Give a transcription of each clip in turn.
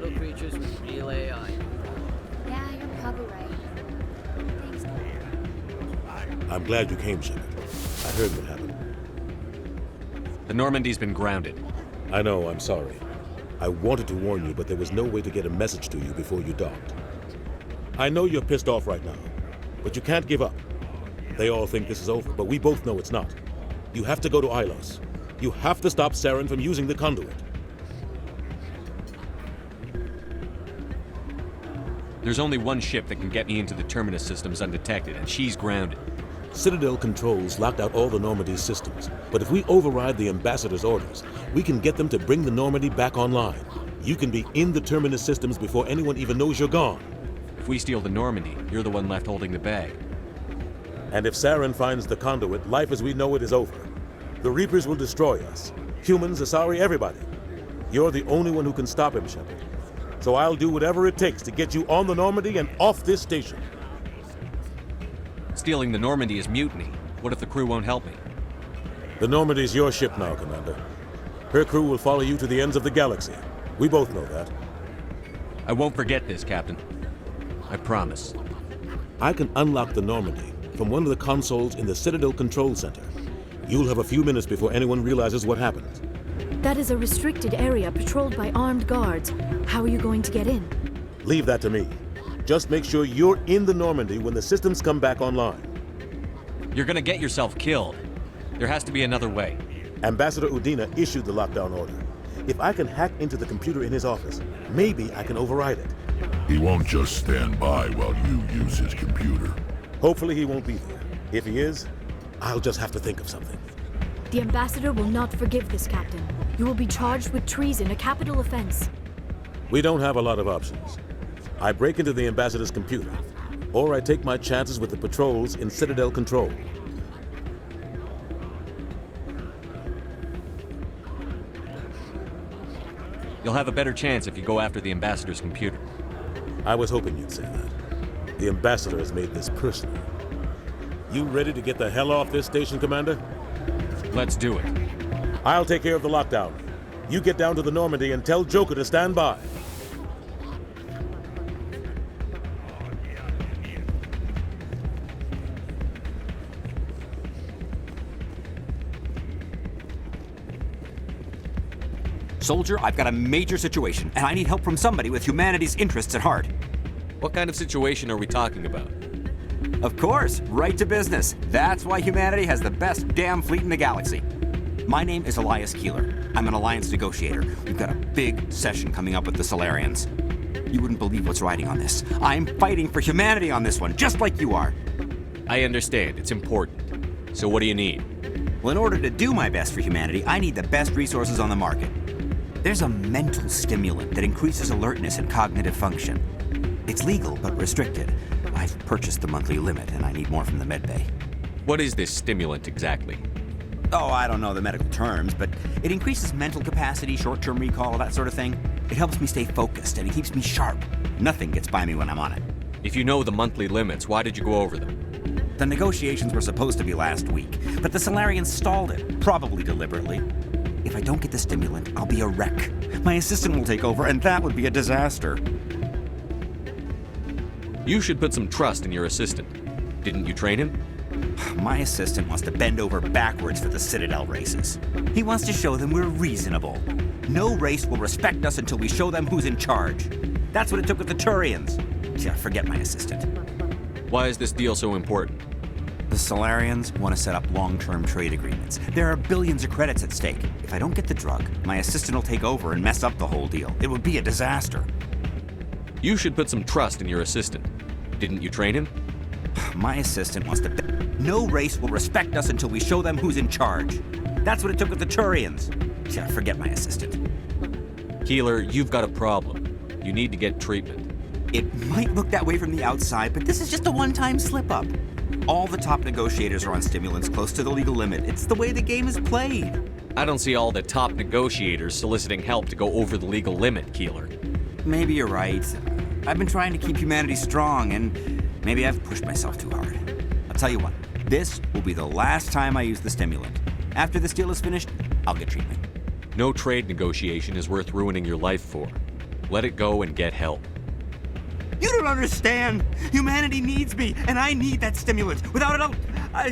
metal creatures with real AI. Yeah, you're probably right. Thanks, man. I'm glad you came, Shepard. I heard what happened. The Normandy's been grounded. I know, I'm sorry. I wanted to warn you, but there was no way to get a message to you before you docked. I know you're pissed off right now, but you can't give up. They all think this is over, but we both know it's not. You have to go to Ilos. You have to stop Saren from using the conduit. There's only one ship that can get me into the Terminus systems undetected, and she's grounded. Citadel controls locked out all the Normandy's systems, but if we override the Ambassador's orders, we can get them to bring the Normandy back online. You can be in the Terminus systems before anyone even knows you're gone. If we steal the Normandy, you're the one left holding the bag. And if Saren finds the conduit, life as we know it is over. The Reapers will destroy us. Humans, Asari, everybody. You're the only one who can stop him, Shepard. So I'll do whatever it takes to get you on the Normandy and off this station. Stealing the Normandy is mutiny. What if the crew won't help me? The Normandy's your ship now, Commander. Her crew will follow you to the ends of the galaxy. We both know that. I won't forget this, Captain. I promise. I can unlock the Normandy from one of the consoles in the Citadel Control Center. You'll have a few minutes before anyone realizes what happened. That is a restricted area patrolled by armed guards. How are you going to get in? Leave that to me. Just make sure you're in the Normandy when the systems come back online. You're gonna get yourself killed. There has to be another way. Ambassador Udina issued the lockdown order. If I can hack into the computer in his office, maybe I can override it. He won't just stand by while you use his computer. Hopefully he won't be there. If he is, I'll just have to think of something. The Ambassador will not forgive this, Captain. You will be charged with treason, a capital offense. We don't have a lot of options. I break into the Ambassador's computer, or I take my chances with the patrols in Citadel Control. You'll have a better chance if you go after the Ambassador's computer. I was hoping you'd say that. The Ambassador has made this personal. You ready to get the hell off this station, Commander? Let's do it. I'll take care of the lockdown. You get down to the Normandy and tell Joker to stand by. Soldier, I've got a major situation, and I need help from somebody with humanity's interests at heart. What kind of situation are we talking about? Of course, right to business. That's why humanity has the best damn fleet in the galaxy. My name is Elias Keeler. I'm an alliance negotiator. We've got a big session coming up with the Solarians. You wouldn't believe what's riding on this. I'm fighting for humanity on this one, just like you are. I understand. It's important. So what do you need? Well, in order to do my best for humanity, I need the best resources on the market. There's a mental stimulant that increases alertness and cognitive function. It's legal, but restricted. I've purchased the monthly limit, and I need more from the medbay. What is this stimulant exactly? Oh, I don't know the medical terms, but it increases mental capacity, short-term recall, that sort of thing. It helps me stay focused, and it keeps me sharp. Nothing gets by me when I'm on it. If you know the monthly limits, why did you go over them? The negotiations were supposed to be last week, but the Solarians stalled it, probably deliberately. If I don't get the stimulant, I'll be a wreck. My assistant will take over, and that would be a disaster. You should put some trust in your assistant. Didn't you train him? My assistant wants to bend over backwards for the Citadel races. He wants to show them we're reasonable. No race will respect us until we show them who's in charge. That's what it took with the Turians. Yeah, forget my assistant. Why is this deal so important? The Solarians want to set up long-term trade agreements. There are billions of credits at stake. If I don't get the drug, my assistant will take over and mess up the whole deal. It would be a disaster. You should put some trust in your assistant. Didn't you train him? My assistant wants to... No race will respect us until we show them who's in charge. That's what it took with the Turians. Yeah, forget my assistant. Keeler, you've got a problem. You need to get treatment. It might look that way from the outside, but this is just a one-time slip-up. All the top negotiators are on stimulants close to the legal limit. It's the way the game is played. I don't see all the top negotiators soliciting help to go over the legal limit, Keeler. Maybe you're right. I've been trying to keep humanity strong, and maybe I've pushed myself too hard. I'll tell you what, this will be the last time I use the stimulant. After this deal is finished, I'll get treatment. No trade negotiation is worth ruining your life for. Let it go and get help. You don't understand. Humanity needs me, and I need that stimulant. Without it, I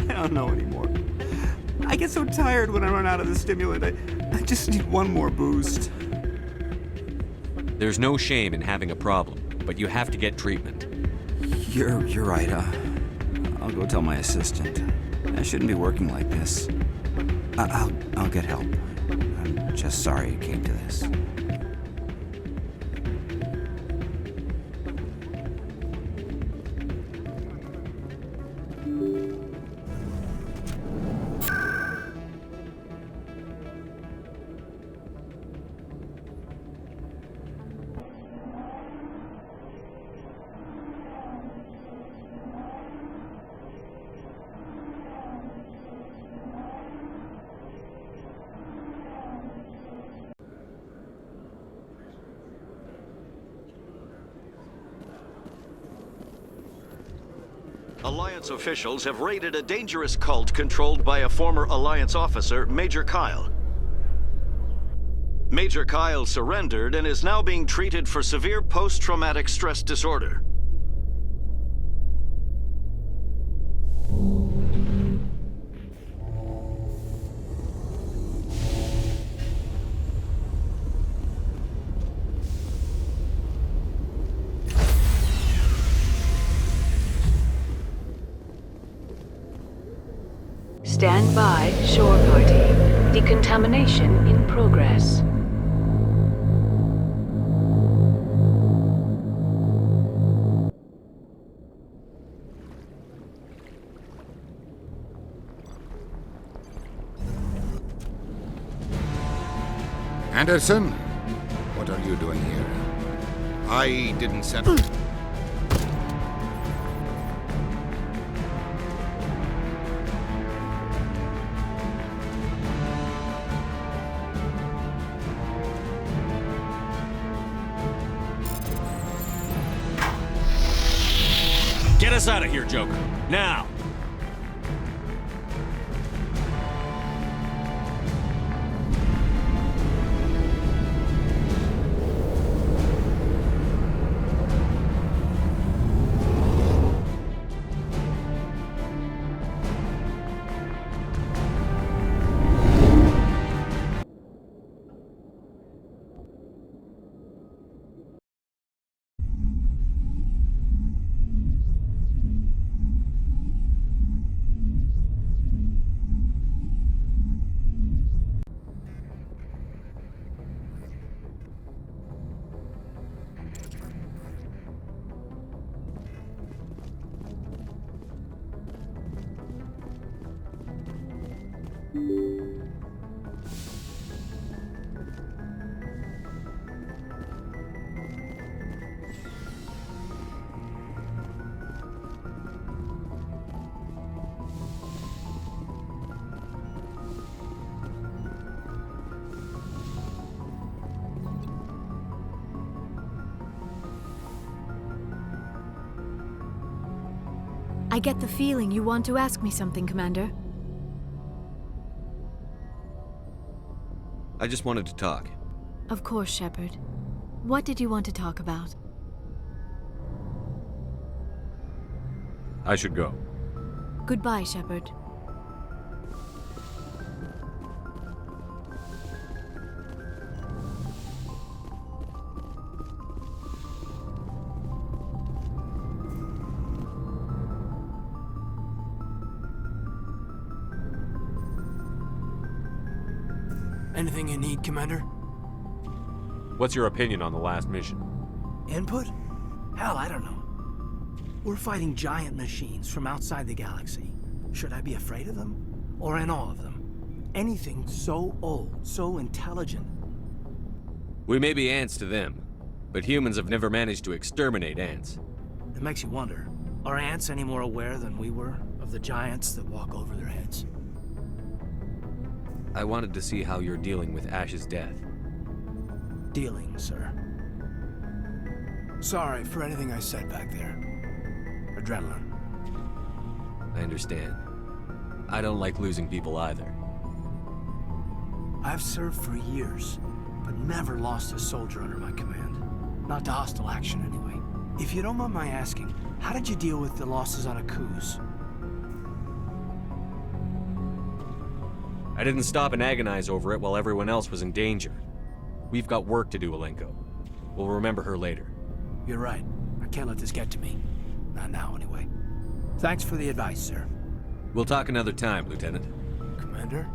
don't know anymore. I get so tired when I run out of the stimulant. I just need one more boost. There's no shame in having a problem, but you have to get treatment. You're right. I'll go tell my assistant. I shouldn't be working like this. I'll get help. I'm just sorry it came to this. Alliance officials have raided a dangerous cult controlled by a former Alliance officer, Major Kyle. Major Kyle surrendered and is now being treated for severe post-traumatic stress disorder. Stand by, shore party. Decontamination in progress. Anderson, what are you doing here? I didn't send... Get us out of here, Joker. Now! I get the feeling you want to ask me something, Commander. I just wanted to talk. Of course, Shepard. What did you want to talk about? I should go. Goodbye, Shepard. Anything you need, Commander? What's your opinion on the last mission? Input? Hell, I don't know. We're fighting giant machines from outside the galaxy. Should I be afraid of them? Or in awe of them? Anything so old, so intelligent. We may be ants to them, but humans have never managed to exterminate ants. It makes you wonder, are ants any more aware than we were of the giants that walk over their heads? I wanted to see how you're dealing with Ash's death. Dealing, sir. Sorry for anything I said back there. Adrenaline. I understand. I don't like losing people either. I've served for years. but never lost a soldier under my command. Not to hostile action, anyway. If you don't mind my asking, how did you deal with the losses on Akuz? I didn't stop and agonize over it while everyone else was in danger. We've got work to do, Alenko. We'll remember her later. You're right. I can't let this get to me. Not now, anyway. Thanks for the advice, sir. We'll talk another time, Lieutenant. Commander?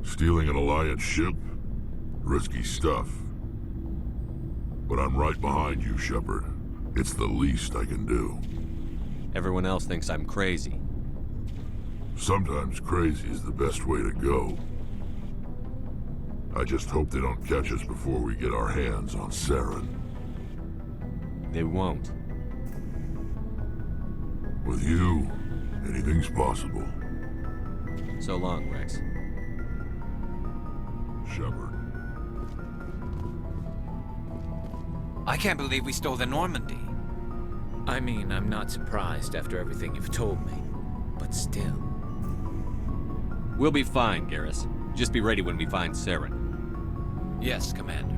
Stealing an Alliance ship? Risky stuff. But I'm right behind you, Shepard. It's the least I can do. Everyone else thinks I'm crazy. Sometimes crazy is the best way to go. I just hope they don't catch us before we get our hands on Saren. They won't. With you, anything's possible. So long, Rex. Shepard. I can't believe we stole the Normandy. I mean, I'm not surprised after everything you've told me, but still. We'll be fine, Garrus. Just be ready when we find Saren. Yes, Commander.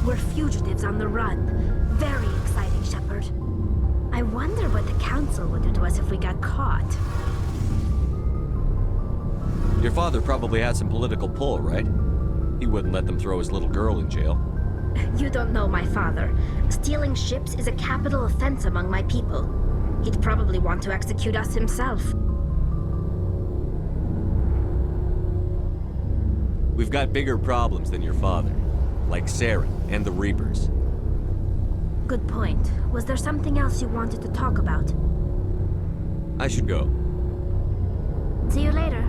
We're fugitives on the run. Very exciting, Shepard. I wonder what the Council would do to us if we got caught. Your father probably had some political pull, right? He wouldn't let them throw his little girl in jail. You don't know my father. Stealing ships is a capital offense among my people. He'd probably want to execute us himself. We've got bigger problems than your father, like Saren and the Reapers. Good point. Was there something else you wanted to talk about? I should go. See you later.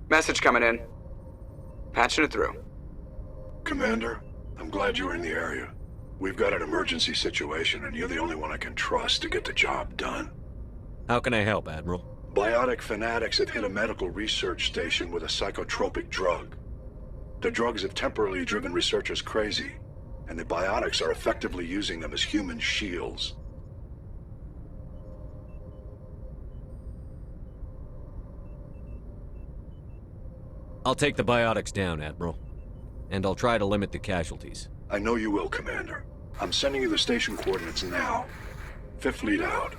Message coming in. Patching it through. Commander, I'm glad you were in the area. We've got an emergency situation, and you're the only one I can trust to get the job done. How can I help, Admiral? Biotic fanatics have hit a medical research station with a psychotropic drug. The drugs have temporarily driven researchers crazy, and the biotics are effectively using them as human shields. I'll take the biotics down, Admiral. And I'll try to limit the casualties. I know you will, Commander. I'm sending you the station coordinates now. Fifth Fleet out.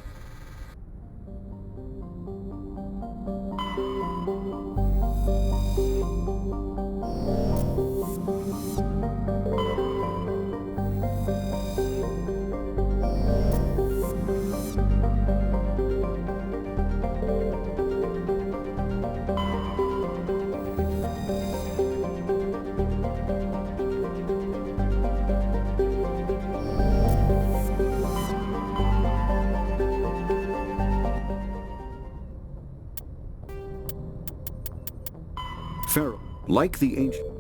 Like the ancient...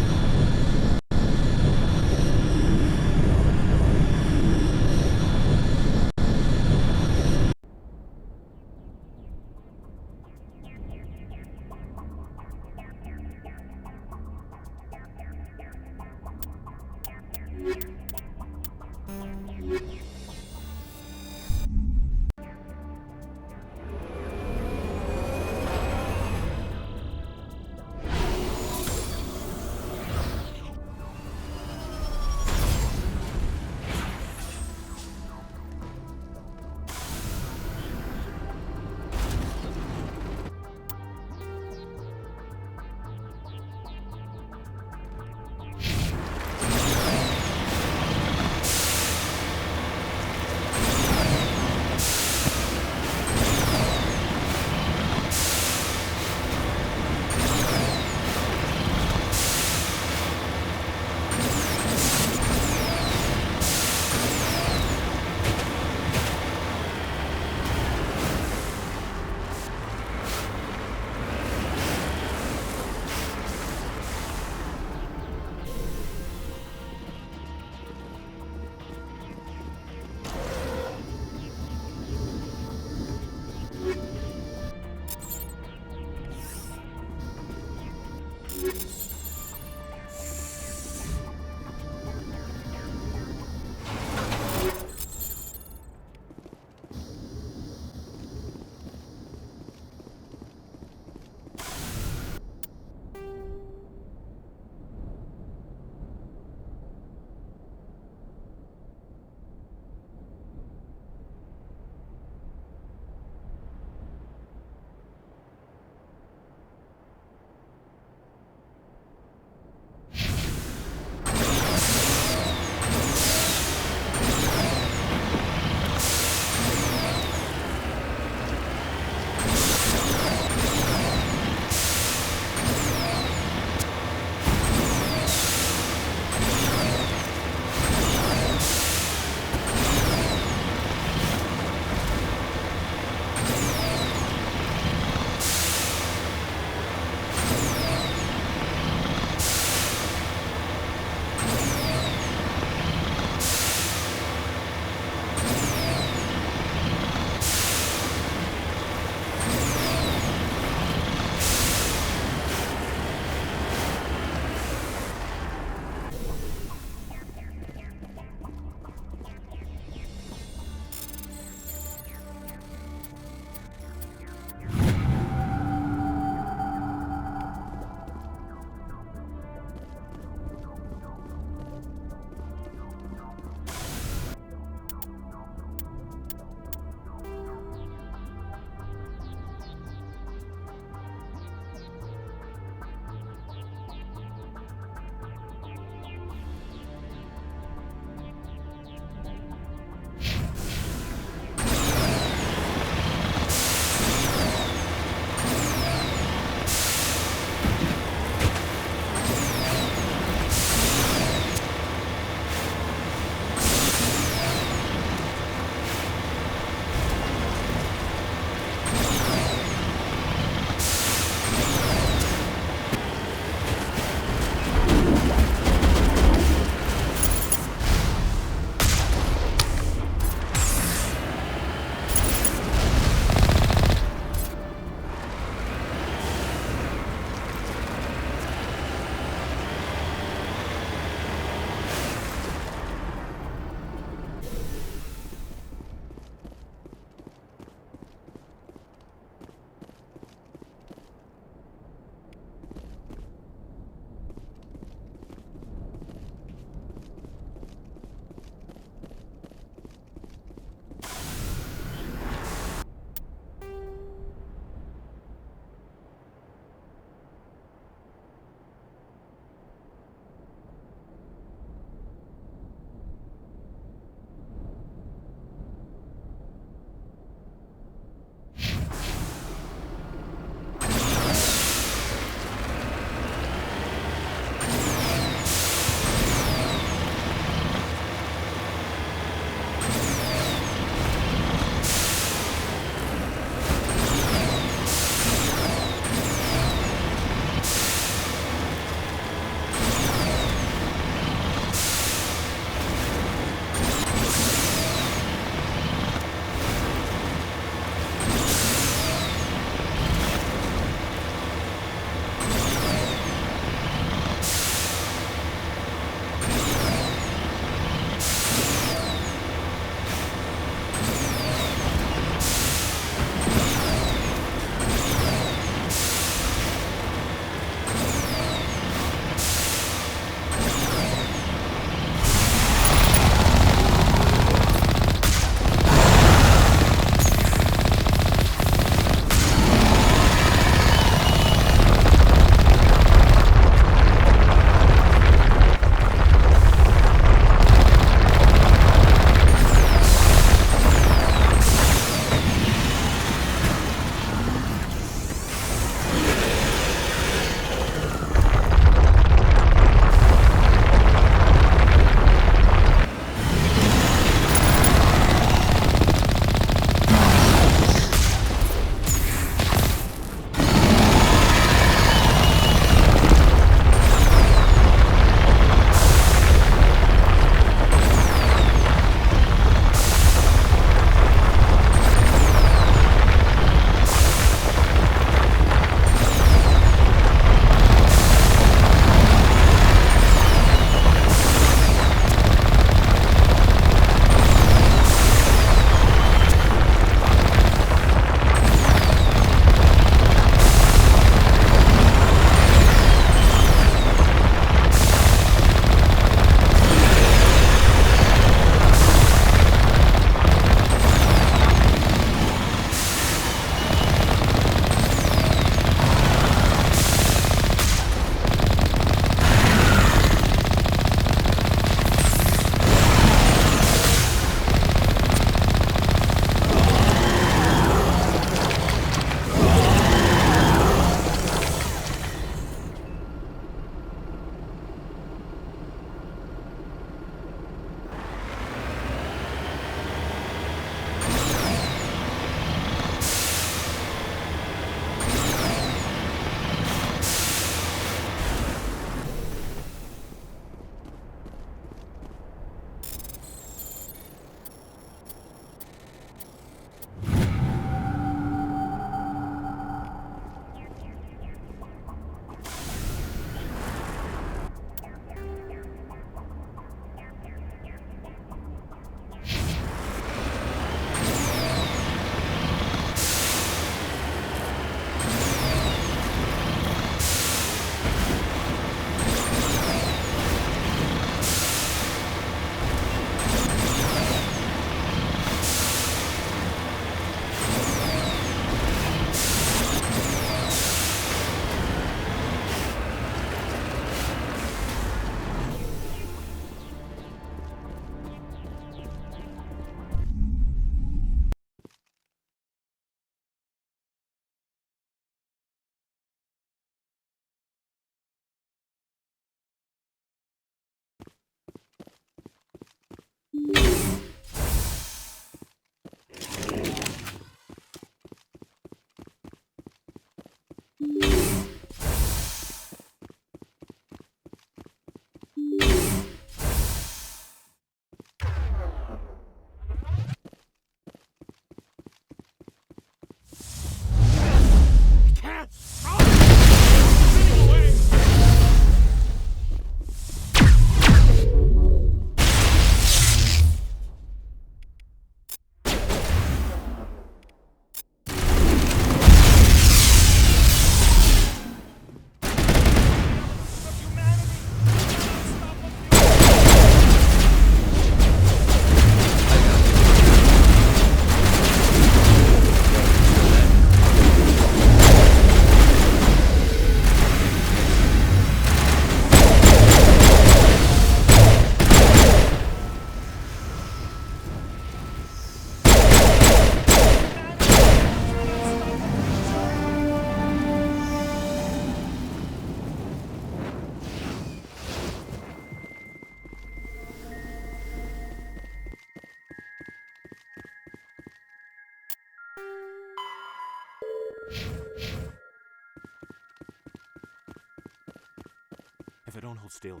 If I don't hold still,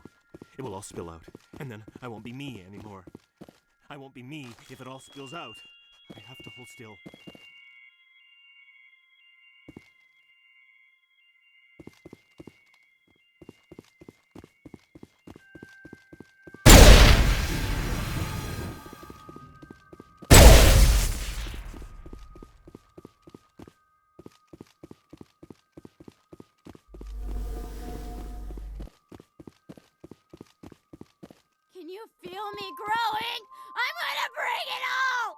it will all spill out, and then I won't be me anymore. I won't be me if it all spills out. I have to hold still. Can you feel me growing? I'm gonna bring it all!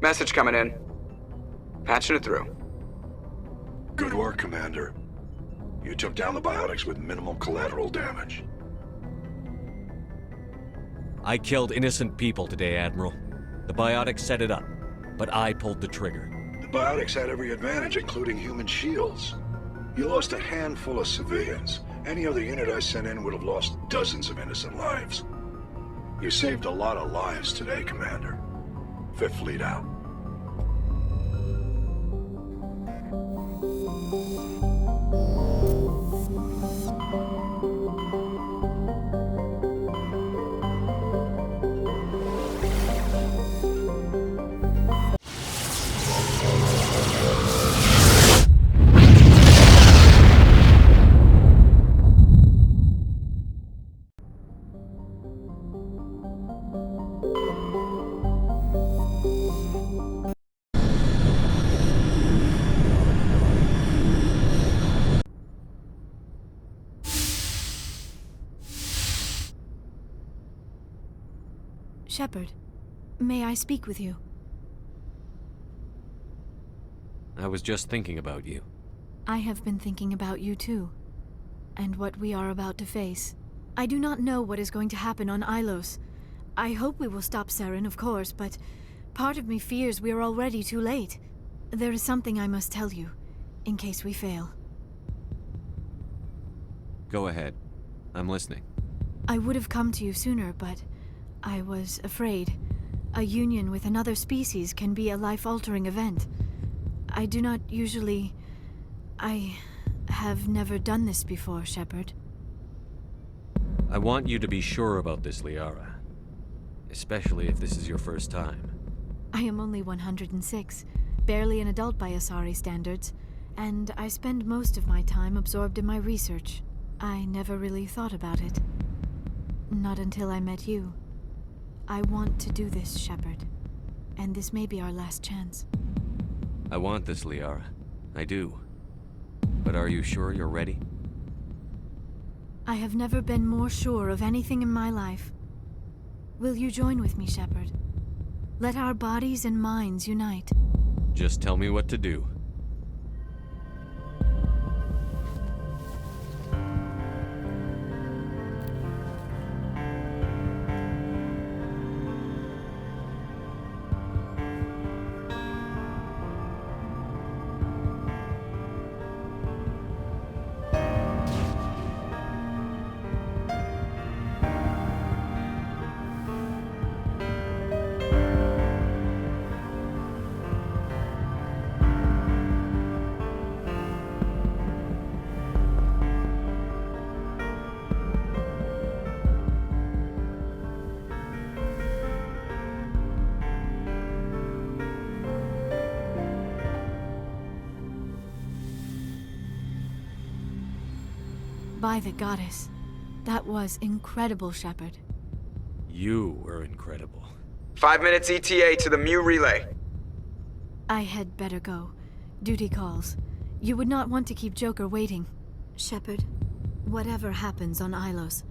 Message coming in. Patching it through. Good work, Commander. You took down the biotics with minimal collateral damage. I killed innocent people today, Admiral. The biotics set it up, but I pulled the trigger. The biotics had every advantage, including human shields. You lost a handful of civilians. Any other unit I sent in would have lost dozens of innocent lives. You saved a lot of lives today, Commander. Fifth Fleet out. Shepard, may I speak with you? I was just thinking about you. I have been thinking about you too, and what we are about to face. I do not know what is going to happen on Ilos. I hope we will stop Saren, of course, but part of me fears we are already too late. There is something I must tell you, in case we fail. Go ahead. I'm listening. I would have come to you sooner, but I was afraid. A union with another species can be a life-altering event. I do not usually... I have never done this before, Shepard. I want you to be sure about this, Liara. Especially if this is your first time. I am only 106, barely an adult by Asari standards, and I spend most of my time absorbed in my research. I never really thought about it. Not until I met you. I want to do this, Shepard. And this may be our last chance. I want this, Liara. I do. But are you sure you're ready? I have never been more sure of anything in my life. Will you join with me, Shepard? Let our bodies and minds unite. Just tell me what to do. By the goddess. That was incredible, Shepard. You were incredible. 5 minutes ETA to the Mu relay. I had better go. Duty calls. You would not want to keep Joker waiting. Shepard, whatever happens on Ilos,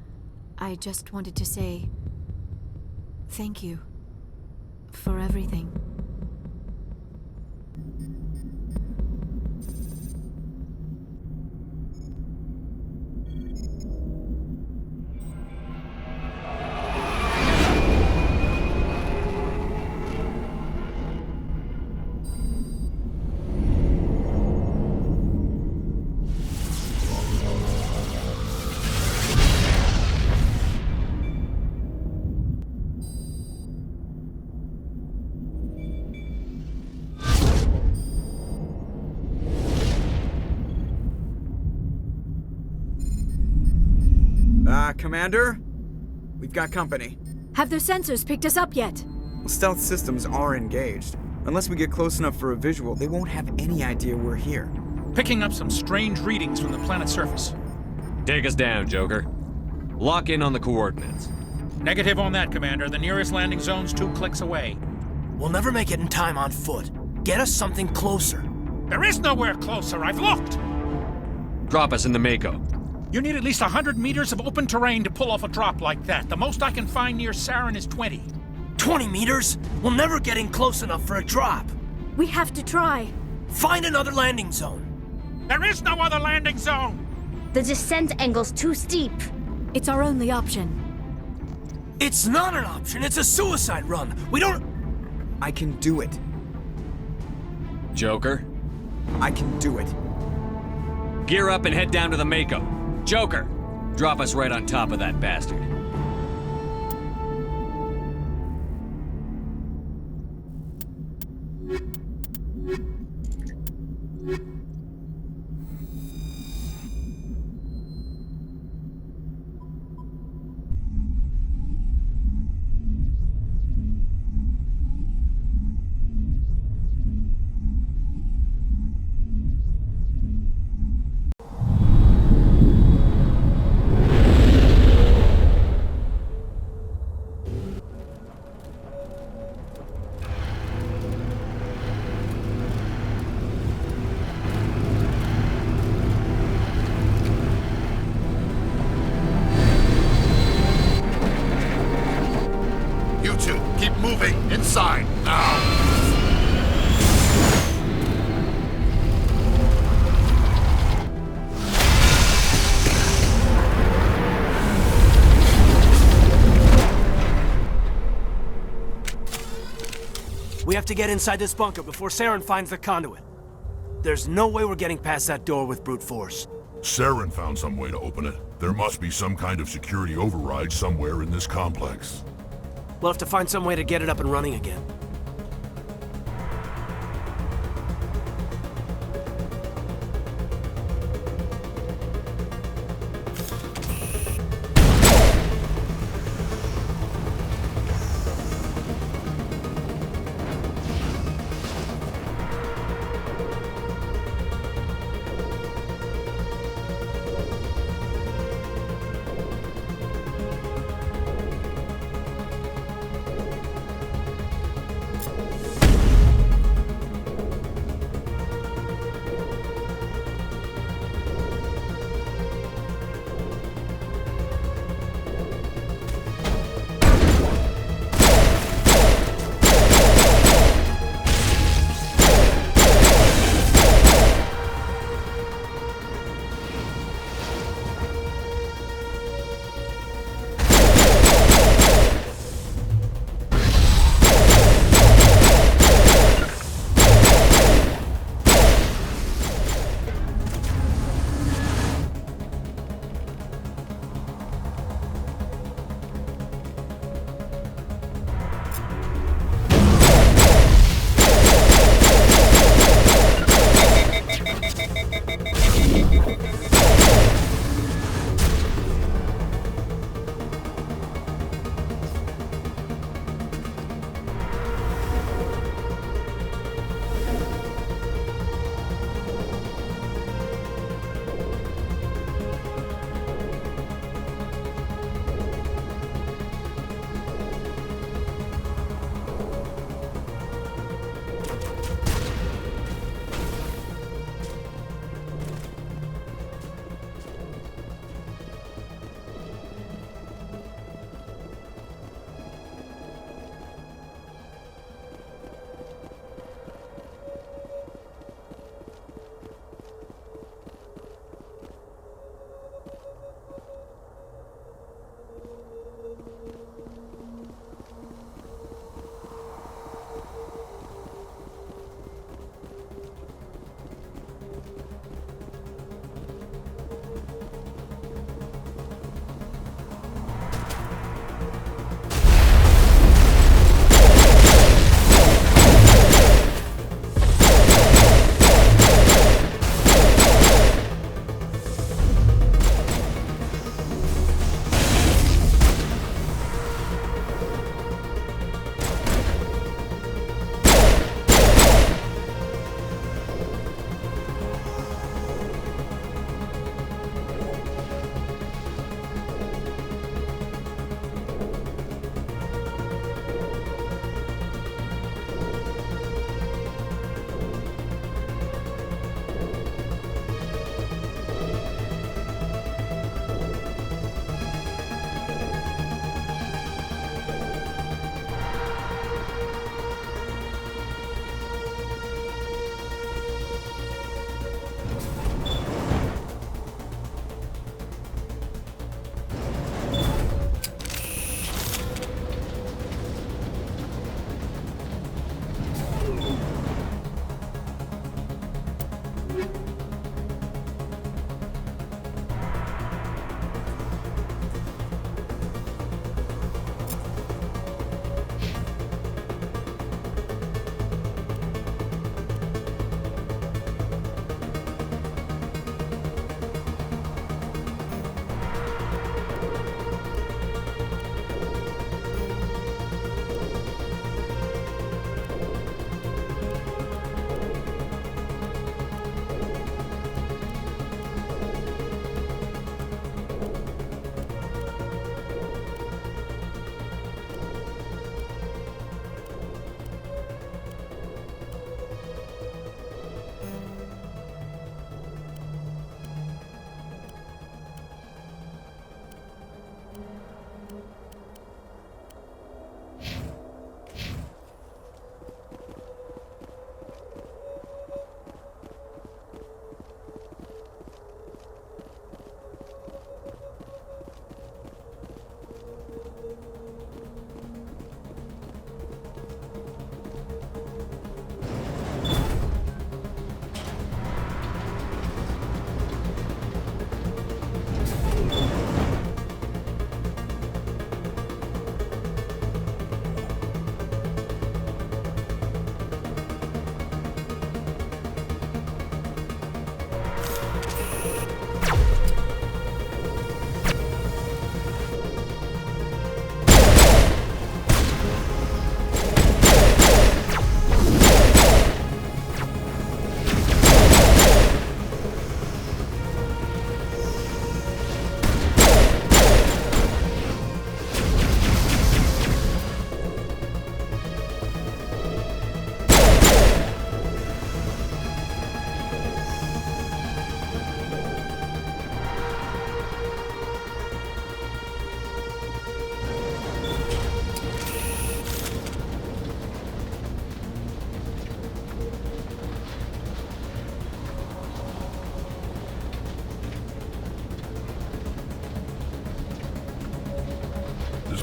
I just wanted to say... thank you. For everything. Commander? We've got company. Have their sensors picked us up yet? Stealth systems are engaged. Unless we get close enough for a visual, they won't have any idea we're here. Picking up some strange readings from the planet's surface. Take us down, Joker. Lock in on the coordinates. Negative on that, Commander. The nearest landing zone's 2 clicks away. We'll never make it in time on foot. Get us something closer. There is nowhere closer. I've looked. Drop us in the Mako. You need at least 100 meters of open terrain to pull off a drop like that. The most I can find near Saren is 20. 20 meters? We'll never get in close enough for a drop. We have to try. Find another landing zone. There is no other landing zone. The descent angle's too steep. It's our only option. It's not an option. It's a suicide run. We don't... I can do it. Joker? I can do it. Gear up and head down to the Mako. Joker, drop us right on top of that bastard. Inside, now! We have to get inside this bunker before Saren finds the conduit. There's no way we're getting past that door with brute force. Saren found some way to open it. There must be some kind of security override somewhere in this complex. We'll have to find some way to get it up and running again.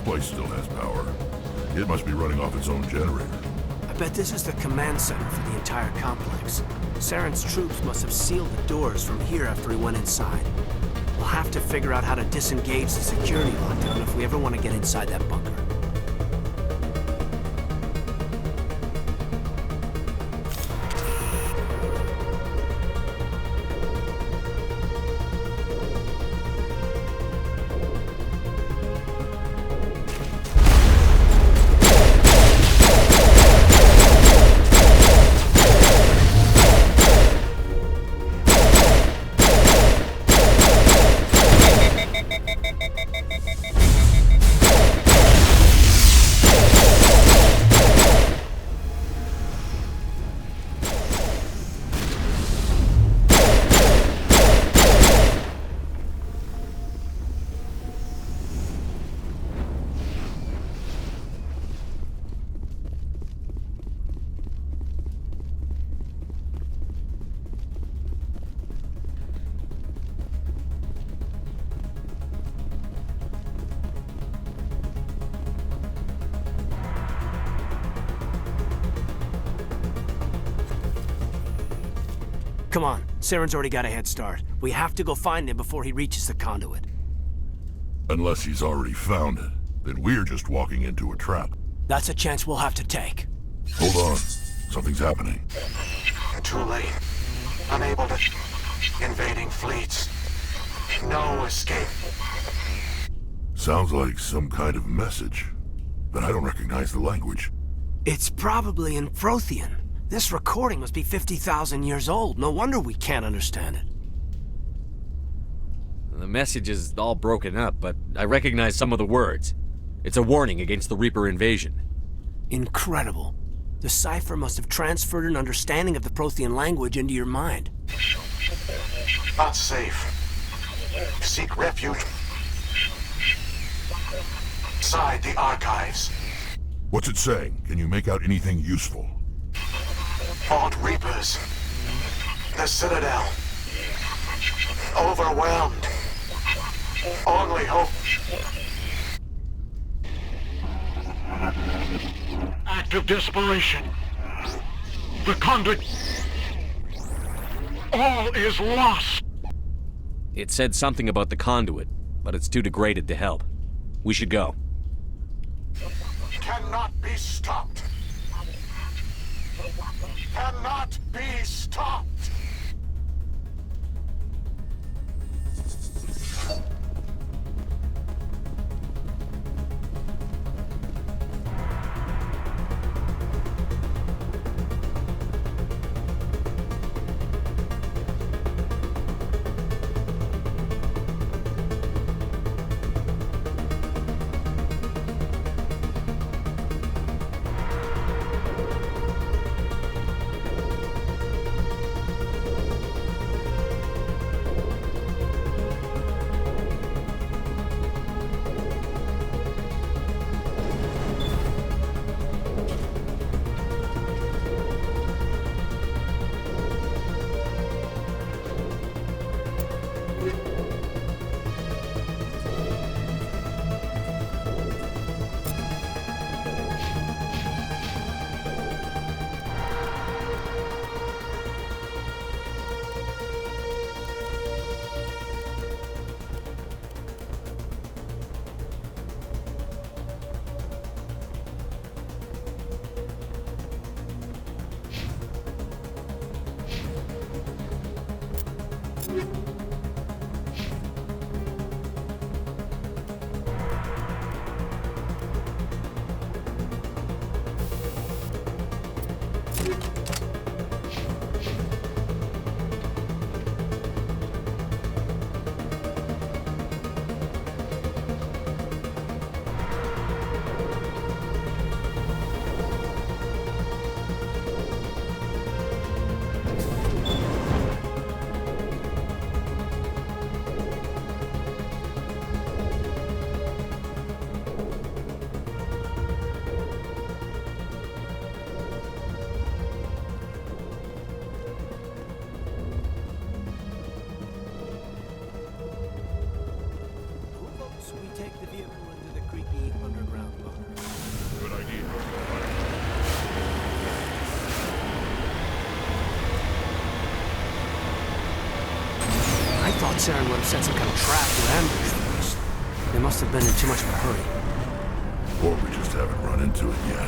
place still has power. It must be running off its own generator. I bet this is the command center for the entire complex. Saren's troops must have sealed the doors from here after he went inside. We'll have to figure out how to disengage the security lockdown if we ever want to get inside that bunker. Come on, Saren's already got a head start. We have to go find him before he reaches the conduit. Unless he's already found it, then we're just walking into a trap. That's a chance we'll have to take. Hold on. Something's happening. Too late. Unable to... Invading fleets. No escape. Sounds like some kind of message, but I don't recognize the language. It's probably in Prothean. This recording must be 50,000 years old. No wonder we can't understand it. The message is all broken up, but I recognize some of the words. It's a warning against the Reaper invasion. Incredible. The cipher must have transferred an understanding of the Prothean language into your mind. Not safe. Seek refuge inside the archives. What's it saying? Can you make out anything useful? Fought Reapers. The Citadel. Overwhelmed. Only hope. Act of desperation. The conduit. All is lost. It said something about the conduit, but it's too degraded to help. We should go. Cannot be stopped. Cannot be stopped. Saren would have set some kind of trap or ambush for us. They must have been in too much of a hurry. Or we just haven't run into it yet.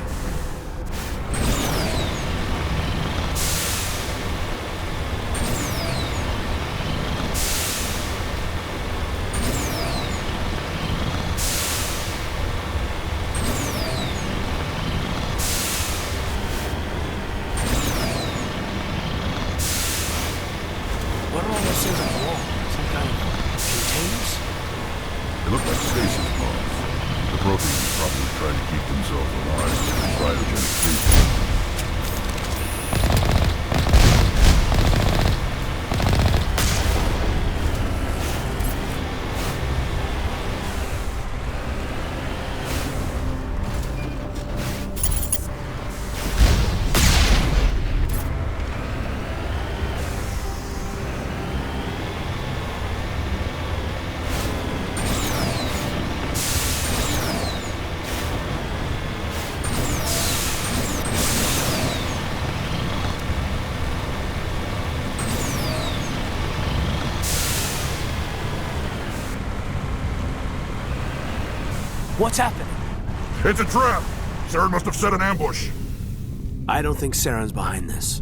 What are all those things on the wall? Some kind of containers? They look like stasis bombs. The Protheans probably trying to keep themselves alive with cryogenic freezing. What's happening? It's a trap! Saren must have set an ambush. I don't think Saren's behind this.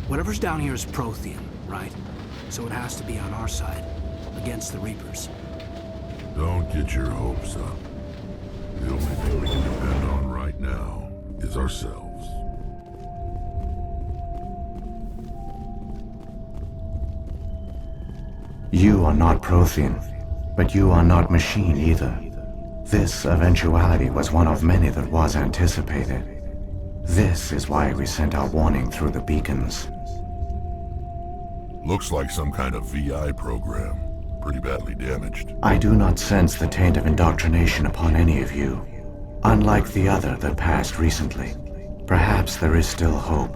Whatever's down here is Prothean, right? So it has to be on our side, against the Reapers. Don't get your hopes up. The only thing we can depend on right now is ourselves. You are not Prothean, but you are not machine either. This eventuality was one of many that was anticipated. This is why we sent our warning through the beacons. Looks like some kind of VI program. Pretty badly damaged. I do not sense the taint of indoctrination upon any of you. Unlike the other that passed recently. Perhaps there is still hope.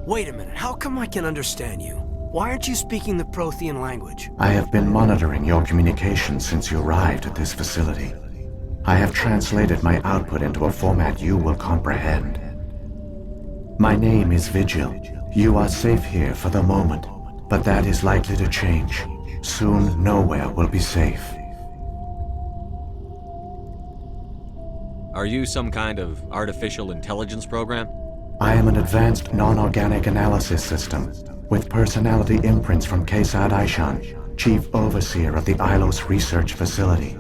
Wait a minute, how come I can understand you? Why aren't you speaking the Prothean language? I have been monitoring your communications since you arrived at this facility. I have translated my output into a format you will comprehend. My name is Vigil. You are safe here for the moment, but that is likely to change. Soon, nowhere will be safe. Are you some kind of artificial intelligence program? I am an advanced non-organic analysis system, with personality imprints from Kesad Aishan, Chief Overseer of the Ilos Research Facility.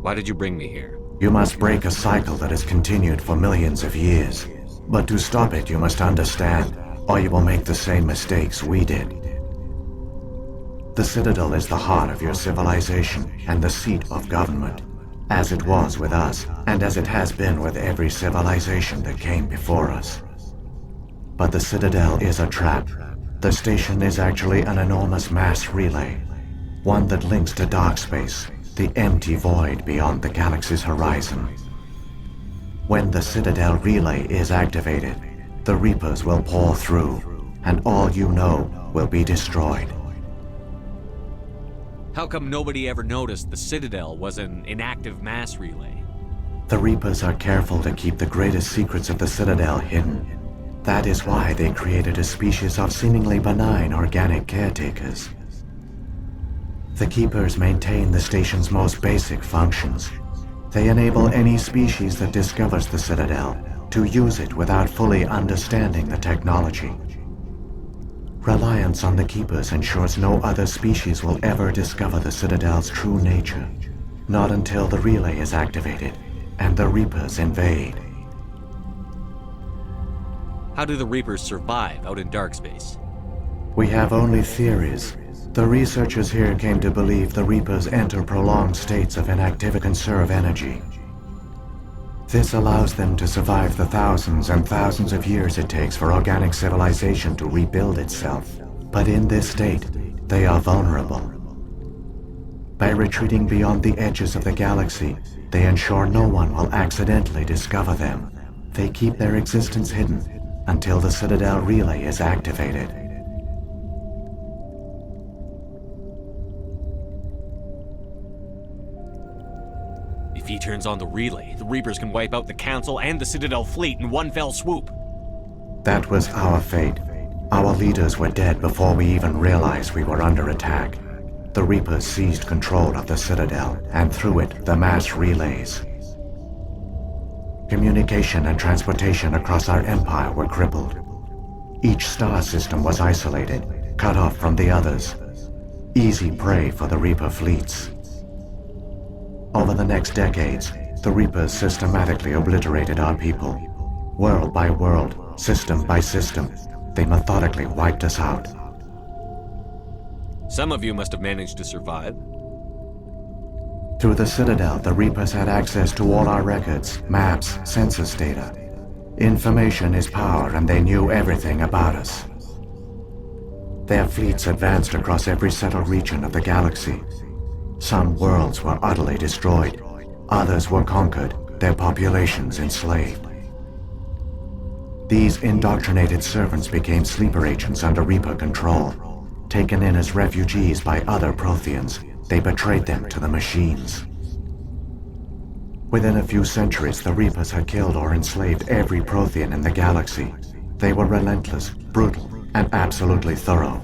Why did you bring me here? You must break a cycle that has continued for millions of years. But to stop it, you must understand, or you will make the same mistakes we did. The Citadel is the heart of your civilization and the seat of government, as it was with us, and as it has been with every civilization that came before us. But the Citadel is a trap. The station is actually an enormous mass relay, one that links to dark space, the empty void beyond the galaxy's horizon. When the Citadel relay is activated, the Reapers will pour through, and all you know will be destroyed. How come nobody ever noticed the Citadel was an inactive mass relay? The Reapers are careful to keep the greatest secrets of the Citadel hidden. That is why they created a species of seemingly benign organic caretakers. The Keepers maintain the station's most basic functions. They enable any species that discovers the Citadel to use it without fully understanding the technology. Reliance on the Keepers ensures no other species will ever discover the Citadel's true nature. Not until the relay is activated and the Reapers invade. How do the Reapers survive out in dark space? We have only theories. The researchers here came to believe the Reapers enter prolonged states of inactivity to conserve energy. This allows them to survive the thousands and thousands of years it takes for organic civilization to rebuild itself. But in this state, they are vulnerable. By retreating beyond the edges of the galaxy, they ensure no one will accidentally discover them. They keep their existence hidden, until the Citadel relay is activated. If he turns on the relay, the Reapers can wipe out the Council and the Citadel fleet in one fell swoop. That was our fate. Our leaders were dead before we even realized we were under attack. The Reapers seized control of the Citadel, and through it, the mass relays. Communication and transportation across our empire were crippled. Each star system was isolated, cut off from the others. Easy prey for the Reaper fleets. Over the next decades, the Reapers systematically obliterated our people. World by world, system by system, they methodically wiped us out. Some of you must have managed to survive. Through the Citadel, the Reapers had access to all our records, maps, census data. Information is power, and they knew everything about us. Their fleets advanced across every settled region of the galaxy. Some worlds were utterly destroyed. Others were conquered, their populations enslaved. These indoctrinated servants became sleeper agents under Reaper control. Taken in as refugees by other Protheans, they betrayed them to the machines. Within a few centuries, the Reapers had killed or enslaved every Prothean in the galaxy. They were relentless, brutal, and absolutely thorough.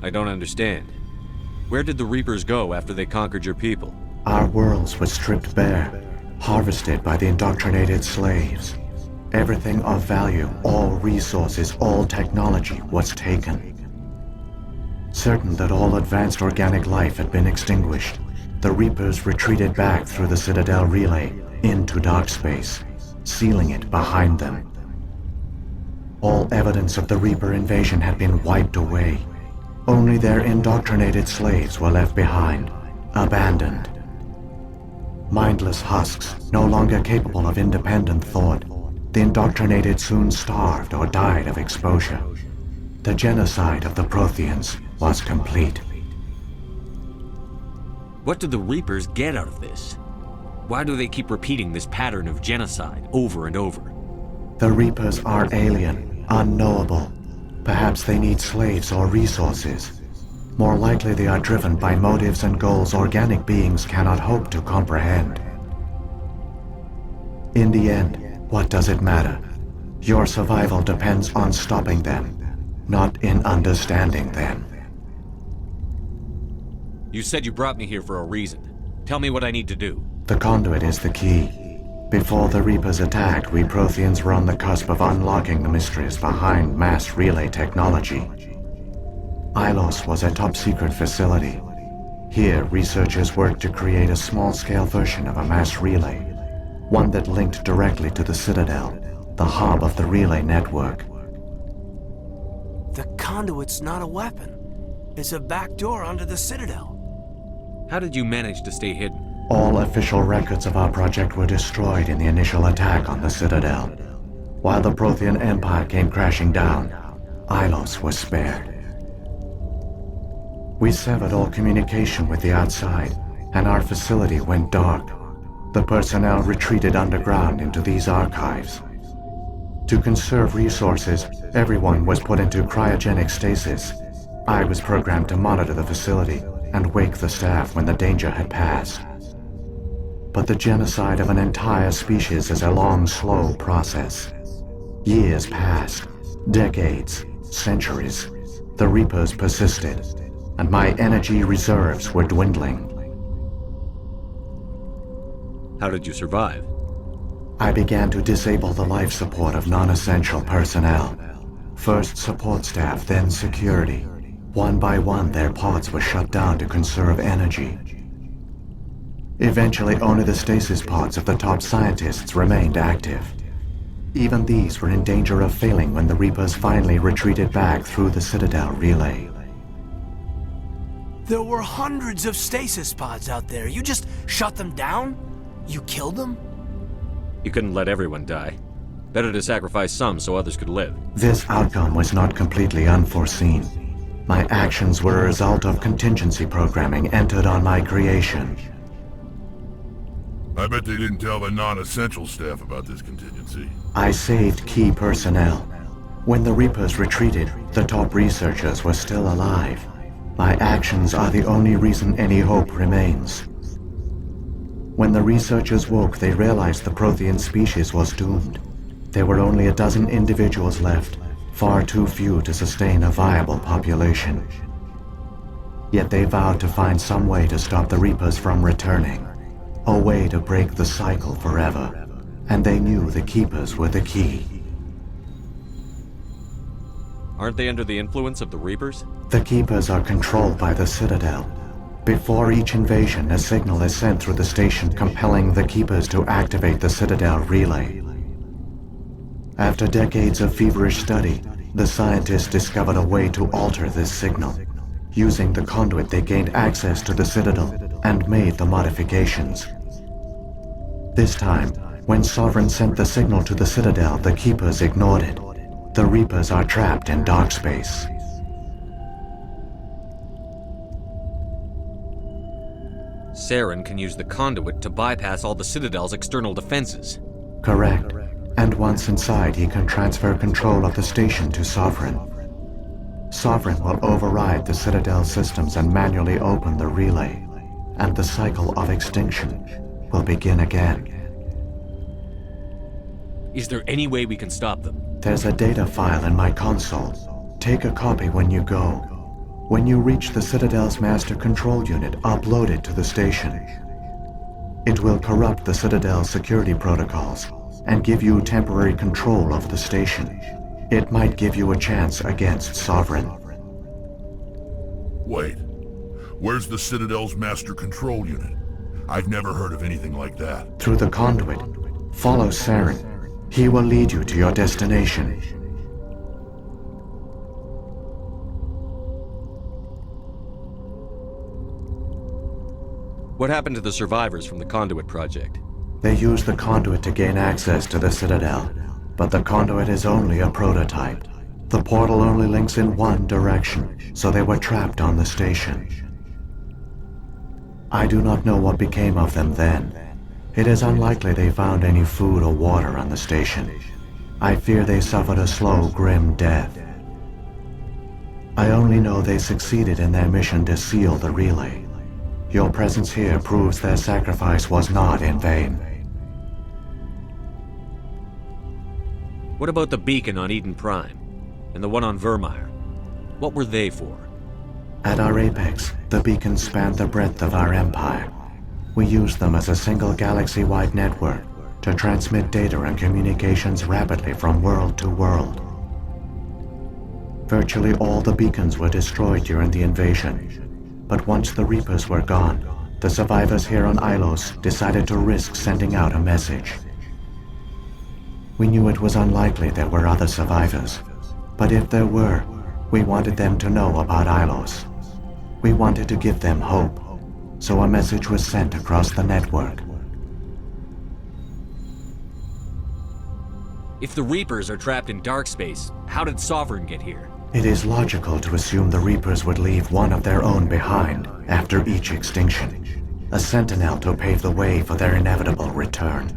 I don't understand. Where did the Reapers go after they conquered your people? Our worlds were stripped bare, harvested by the indoctrinated slaves. Everything of value, all resources, all technology was taken. Certain that all advanced organic life had been extinguished, the Reapers retreated back through the Citadel relay into dark space, sealing it behind them. All evidence of the Reaper invasion had been wiped away. Only their indoctrinated slaves were left behind, abandoned. Mindless husks, no longer capable of independent thought, the indoctrinated soon starved or died of exposure. The genocide of the Protheans was complete. What do the Reapers get out of this? Why do they keep repeating this pattern of genocide over and over? The Reapers are alien, unknowable. Perhaps they need slaves or resources. More likely they are driven by motives and goals organic beings cannot hope to comprehend. In the end, what does it matter? Your survival depends on stopping them, not in understanding them. You said you brought me here for a reason. Tell me what I need to do. The conduit is the key. Before the Reapers attacked, we Protheans were on the cusp of unlocking the mysteries behind mass relay technology. Ilos was a top-secret facility. Here, researchers worked to create a small-scale version of a mass relay, one that linked directly to the Citadel, the hub of the relay network. The conduit's not a weapon. It's a back door under the Citadel. How did you manage to stay hidden? All official records of our project were destroyed in the initial attack on the Citadel. While the Prothean Empire came crashing down, Ilos was spared. We severed all communication with the outside, and our facility went dark. The personnel retreated underground into these archives. To conserve resources, everyone was put into cryogenic stasis. I was programmed to monitor the facility and wake the staff when the danger had passed. But the genocide of an entire species is a long, slow process. Years passed, decades, centuries. The Reapers persisted, and my energy reserves were dwindling. How did you survive? I began to disable the life support of non-essential personnel. First support staff, then security. One by one, their pods were shut down to conserve energy. Eventually, only the stasis pods of the top scientists remained active. Even these were in danger of failing when the Reapers finally retreated back through the Citadel relay. There were hundreds of stasis pods out there. You just shut them down? You killed them? You couldn't let everyone die. Better to sacrifice some so others could live. This outcome was not completely unforeseen. My actions were a result of contingency programming entered on my creation. I bet they didn't tell the non-essential staff about this contingency. I saved key personnel. When the Reapers retreated, the top researchers were still alive. My actions are the only reason any hope remains. When the researchers woke, they realized the Prothean species was doomed. There were only a dozen individuals left, far too few to sustain a viable population. Yet they vowed to find some way to stop the Reapers from returning. A way to break the cycle forever. And they knew the Keepers were the key. Aren't they under the influence of the Reapers? The Keepers are controlled by the Citadel. Before each invasion, a signal is sent through the station compelling the Keepers to activate the Citadel relay. After decades of feverish study, the scientists discovered a way to alter this signal. Using the conduit, they gained access to the Citadel and made the modifications. This time, when Sovereign sent the signal to the Citadel, the Keepers ignored it. The Reapers are trapped in dark space. Saren can use the conduit to bypass all the Citadel's external defenses. Correct. And once inside, he can transfer control of the station to Sovereign. Sovereign will override the Citadel systems and manually open the relay, and the cycle of extinction will begin again. Is there any way we can stop them? There's a data file in my console. Take a copy when you go. When you reach the Citadel's master control unit, upload it to the station. It will corrupt the Citadel's security protocols and give you temporary control of the station. It might give you a chance against Sovereign. Wait. Where's the Citadel's master control unit? I've never heard of anything like that. Through the conduit. Follow Saren. He will lead you to your destination. What happened to the survivors from the Conduit project? They used the conduit to gain access to the Citadel, but the conduit is only a prototype. The portal only links in one direction, so they were trapped on the station. I do not know what became of them then. It is unlikely they found any food or water on the station. I fear they suffered a slow, grim death. I only know they succeeded in their mission to seal the relay. Your presence here proves their sacrifice was not in vain. What about the beacon on Eden Prime? And the one on Vermeer? What were they for? At our apex, the beacons spanned the breadth of our empire. We used them as a single galaxy-wide network to transmit data and communications rapidly from world to world. Virtually all the beacons were destroyed during the invasion. But once the Reapers were gone, the survivors here on Ilos decided to risk sending out a message. We knew it was unlikely there were other survivors, but if there were, we wanted them to know about Ilos. We wanted to give them hope, so a message was sent across the network. If the Reapers are trapped in dark space, how did Sovereign get here? It is logical to assume the Reapers would leave one of their own behind after each extinction, a sentinel to pave the way for their inevitable return.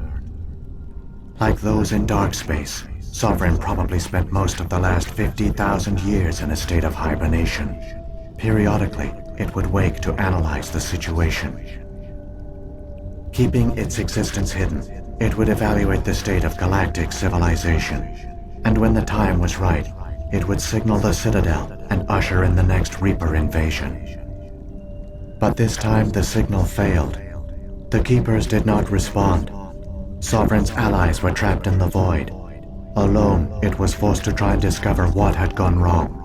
Like those in dark space, Sovereign probably spent most of the last 50,000 years in a state of hibernation. Periodically, it would wake to analyze the situation. Keeping its existence hidden, it would evaluate the state of galactic civilization, and when the time was right, it would signal the Citadel and usher in the next Reaper invasion. But this time the signal failed. The Keepers did not respond. Sovereign's allies were trapped in the void. Alone, it was forced to try and discover what had gone wrong.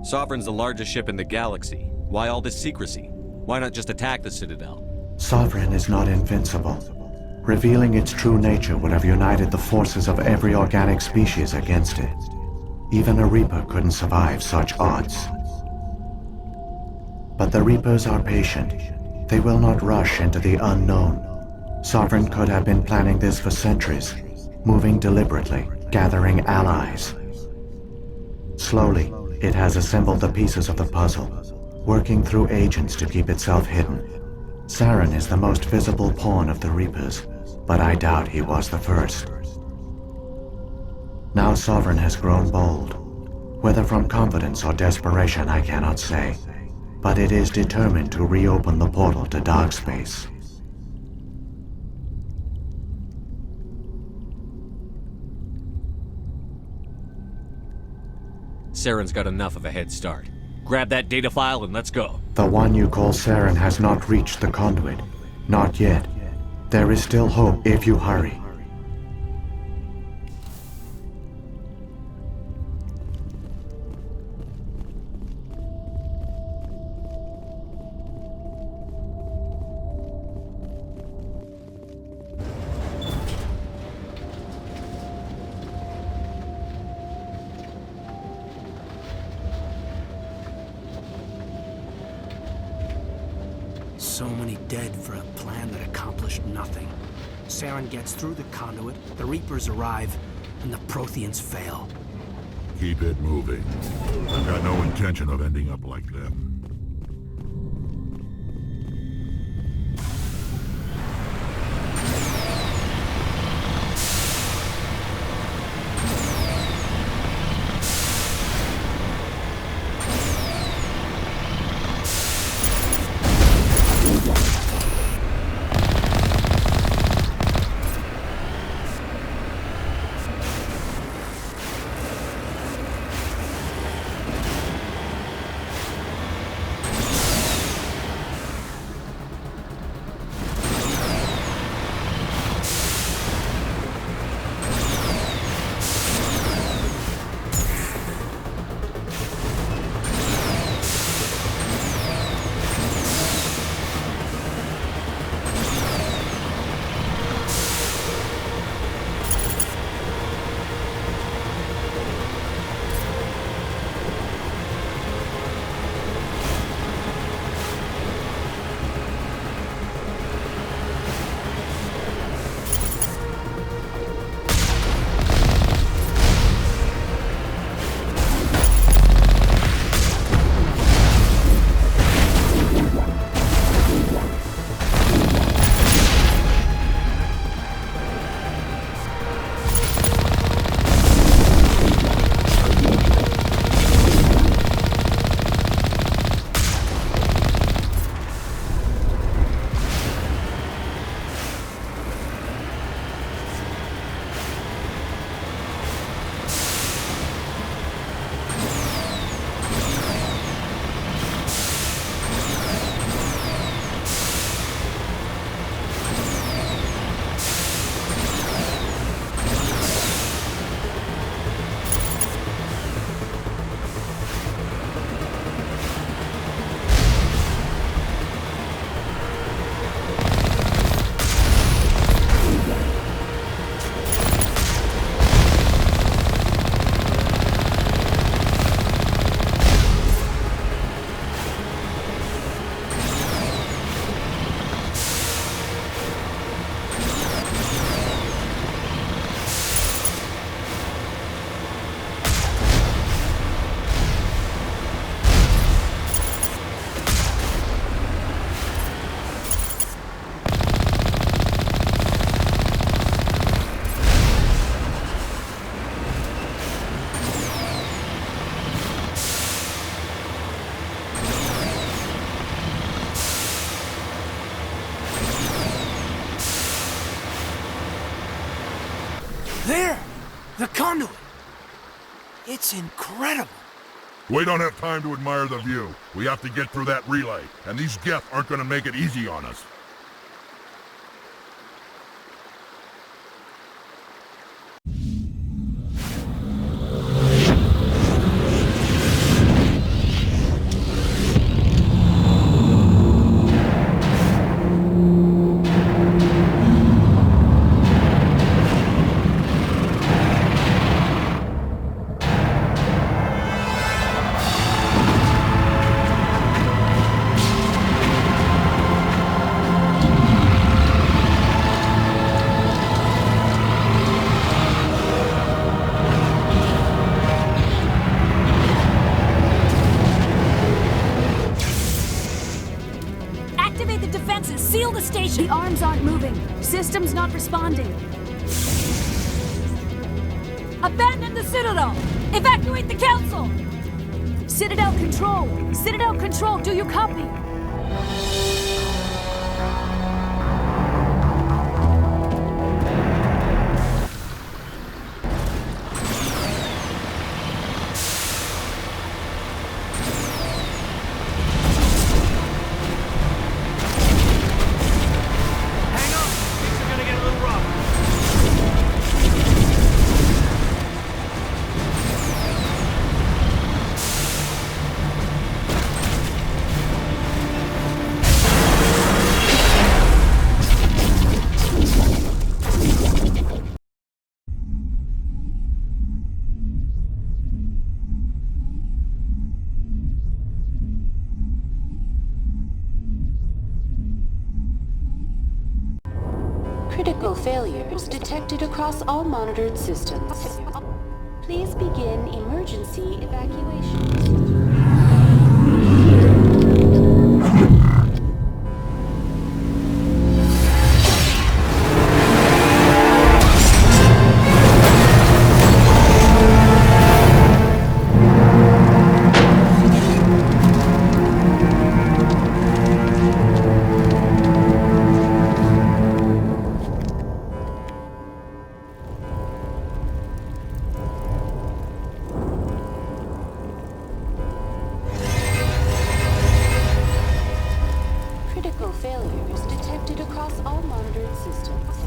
Sovereign's the largest ship in the galaxy. Why all this secrecy? Why not just attack the Citadel? Sovereign is not invincible. Revealing its true nature would have united the forces of every organic species against it. Even a Reaper couldn't survive such odds. But the Reapers are patient. They will not rush into the unknown. Sovereign could have been planning this for centuries, moving deliberately, gathering allies. Slowly, it has assembled the pieces of the puzzle, working through agents to keep itself hidden. Saren is the most visible pawn of the Reapers, but I doubt he was the first. Now Sovereign has grown bold. Whether from confidence or desperation, I cannot say, but it is determined to reopen the portal to dark space. Saren's got enough of a head start. Grab that data file and let's go. The one you call Saren has not reached the conduit. Not yet. There is still hope if you hurry. So many dead for a plan that accomplished nothing. Saren gets through the conduit, the Reapers arrive, and the Protheans fail. Keep it moving. I've got no intention of ending up like them. There! The conduit! It's incredible! We don't have time to admire the view. We have to get through that relay, and these Geth aren't gonna make it easy on us. The arms aren't moving. Systems not responding. Abandon the Citadel! Evacuate the Council! Citadel Control! Citadel Control, do you copy? Critical failures detected across all monitored systems. Please begin emergency evacuation. Critical failures detected across all monitored systems.